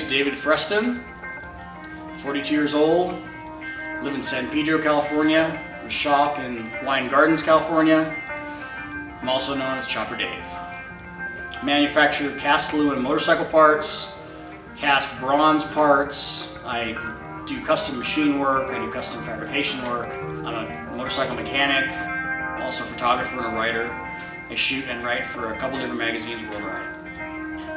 name's David Freston, 42 years old, live in San Pedro, California, a shop in Wine Gardens, California. I'm also known as Chopperdave. Manufacture cast aluminum motorcycle parts, cast bronze parts. I do custom machine work, I do custom fabrication work. I'm a motorcycle mechanic, I'm also a photographer and a writer. I shoot and write for a couple different magazines worldwide.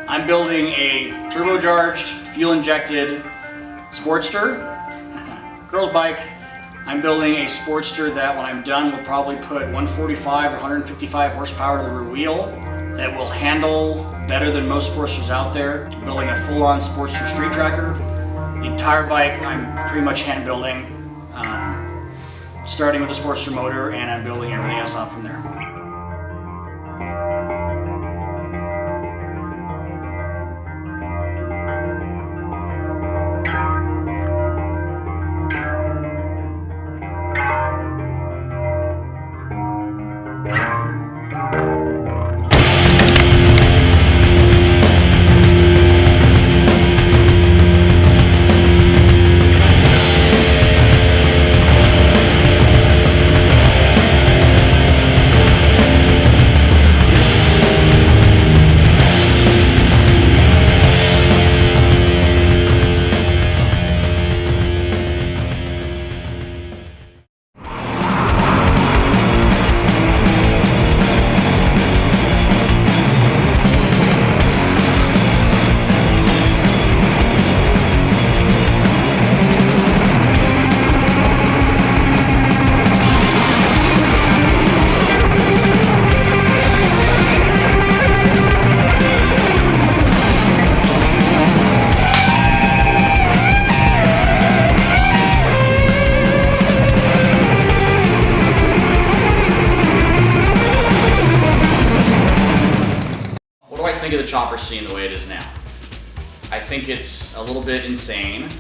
I'm building a turbocharged, fuel-injected Sportster, girl's bike. I'm building a Sportster that when I'm done will probably put 145 or 155 horsepower to the rear wheel that will handle better than most Sportsters out there. I'm building a full-on Sportster street tracker. The entire bike I'm pretty much hand building, starting with the Sportster motor, and I'm building everything else out from there. I think of the chopper scene the way it is now. I think it's a little bit insane.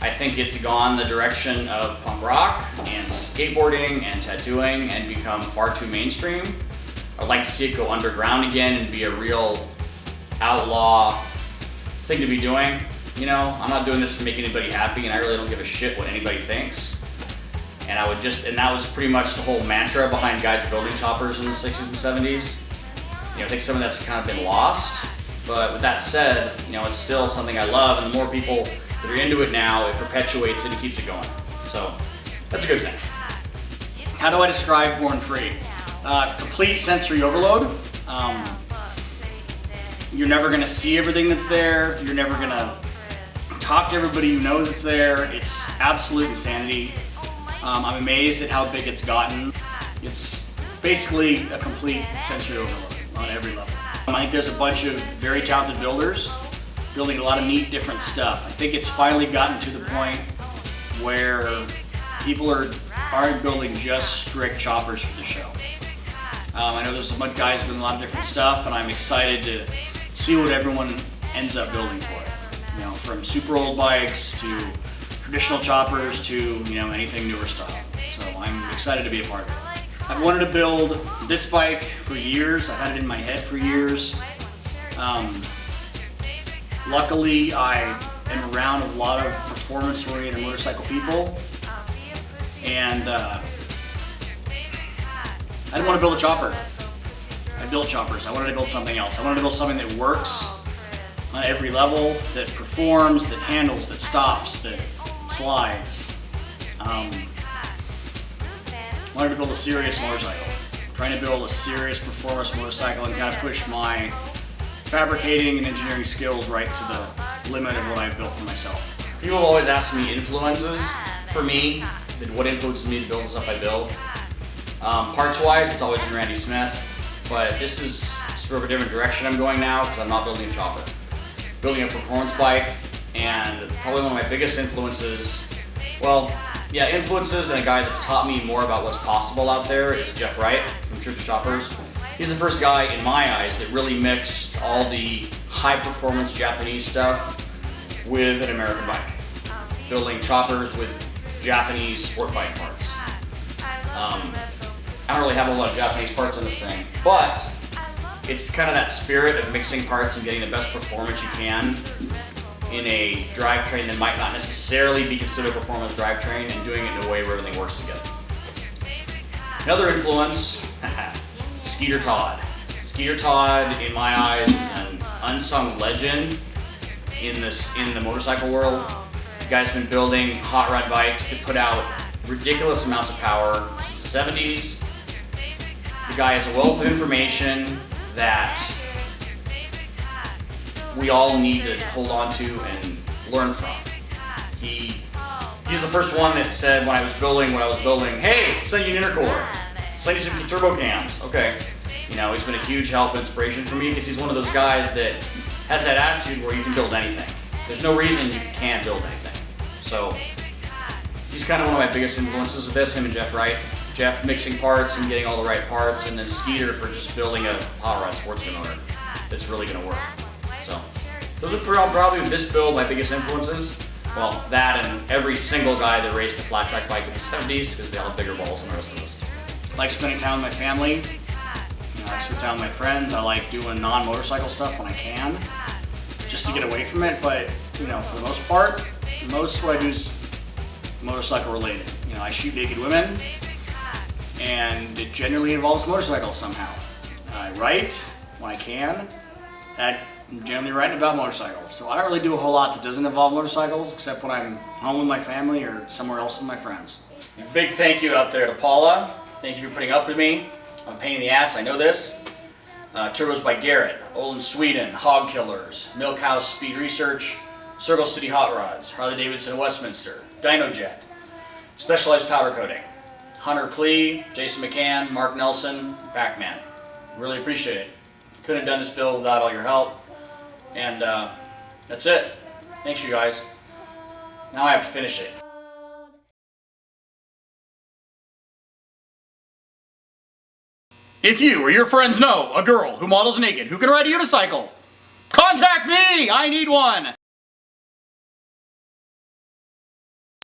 I think it's gone the direction of punk rock and skateboarding and tattooing and become far too mainstream. I'd like to see it go underground again and be a real outlaw thing to be doing. You know, I'm not doing this to make anybody happy, and I really don't give a shit what anybody thinks. And that was pretty much the whole mantra behind guys building choppers in the 60s and 70s. You know, I think some of that's kind of been lost, but with that said, you know, it's still something I love, and the more people that are into it now, it perpetuates it and keeps it going. So that's a good thing. How do I describe Born Free? Complete sensory overload. You're never gonna see everything that's there. You're never gonna talk to everybody you know that's there. It's absolute insanity. I'm amazed at how big it's gotten. It's basically a complete sensory overload on every level. I think there's a bunch of very talented builders building a lot of neat different stuff. I think it's finally gotten to the point where people aren't building just strict choppers for the show. I know there's a bunch of guys doing a lot of different stuff, and I'm excited to see what everyone ends up building for it. You know, from super old bikes to traditional choppers to, you know, anything newer style. So I'm excited to be a part of it. I've wanted to build this bike for years. I've had it in my head for years. Luckily, I am around a lot of performance-oriented motorcycle people, and I didn't want to build a chopper. I built choppers. I wanted to build something else. I wanted to build something that works on every level, that performs, that handles, that stops, that slides. I wanted to build a serious motorcycle. I'm trying to build a serious performance motorcycle and kind of push my fabricating and engineering skills right to the limit of what I've built for myself. People have always asked me influences for me, what influences me to build the stuff I build. Parts-wise, it's always been Randy Smith, but this is sort of a different direction I'm going now because I'm not building a chopper. Building a performance bike, and probably one of my biggest influences, influences and a guy that's taught me more about what's possible out there is Jeff Wright from Church of Choppers. He's the first guy, in my eyes, that really mixed all the high-performance Japanese stuff with an American bike. Building choppers with Japanese sport bike parts. I don't really have a lot of Japanese parts on this thing, but it's kind of that spirit of mixing parts and getting the best performance you can in a drivetrain that might not necessarily be considered a performance drivetrain and doing it in a way where everything works together. Another influence, Skeeter Todd. Skeeter Todd, in my eyes, is an unsung legend in the motorcycle world. The guy's been building hot rod bikes that put out ridiculous amounts of power since the 70s. The guy has a wealth of information that we all need to hold on to and learn from. He's the first one that said when I was building what I was building, hey, send you an intercooler, send you some turbo cams. Okay, you know, he's been a huge help and inspiration for me because he's one of those guys that has that attitude where you can build anything. There's no reason you can't build anything. So he's kind of one of my biggest influences with this, him and Jeff Wright. Jeff mixing parts and getting all the right parts, and then Skeeter for just building a hot rod sportster motor that's really going to work. So those are probably with this build my biggest influences. Well, that and every single guy that raced a flat track bike in the 70s because they all have bigger balls than the rest of us. I like spending time with my family. I like spending time with my friends. I like doing non-motorcycle stuff when I can, just to get away from it. But you know, for the most part, most of what I do is motorcycle related. You know, I shoot naked women, and it generally involves motorcycles somehow. I write when I can. I'm generally writing about motorcycles. So I don't really do a whole lot that doesn't involve motorcycles, except when I'm home with my family or somewhere else with my friends. A big thank you out there to Paula. Thank you for putting up with me. I'm a pain in the ass, I know this. Turbos by Garrett, Olin Sweden, Hog Killers, Milk House Speed Research, Circle City Hot Rods, Harley Davidson Westminster, Dynojet, Specialized Powder Coating, Hunter Klee, Jason McCann, Mark Nelson, Pac-Man. Really appreciate it. Couldn't have done this build without all your help. And that's it. Thanks, you guys. Now I have to finish it. If you or your friends know a girl who models naked who can ride a unicycle, contact me! I need one!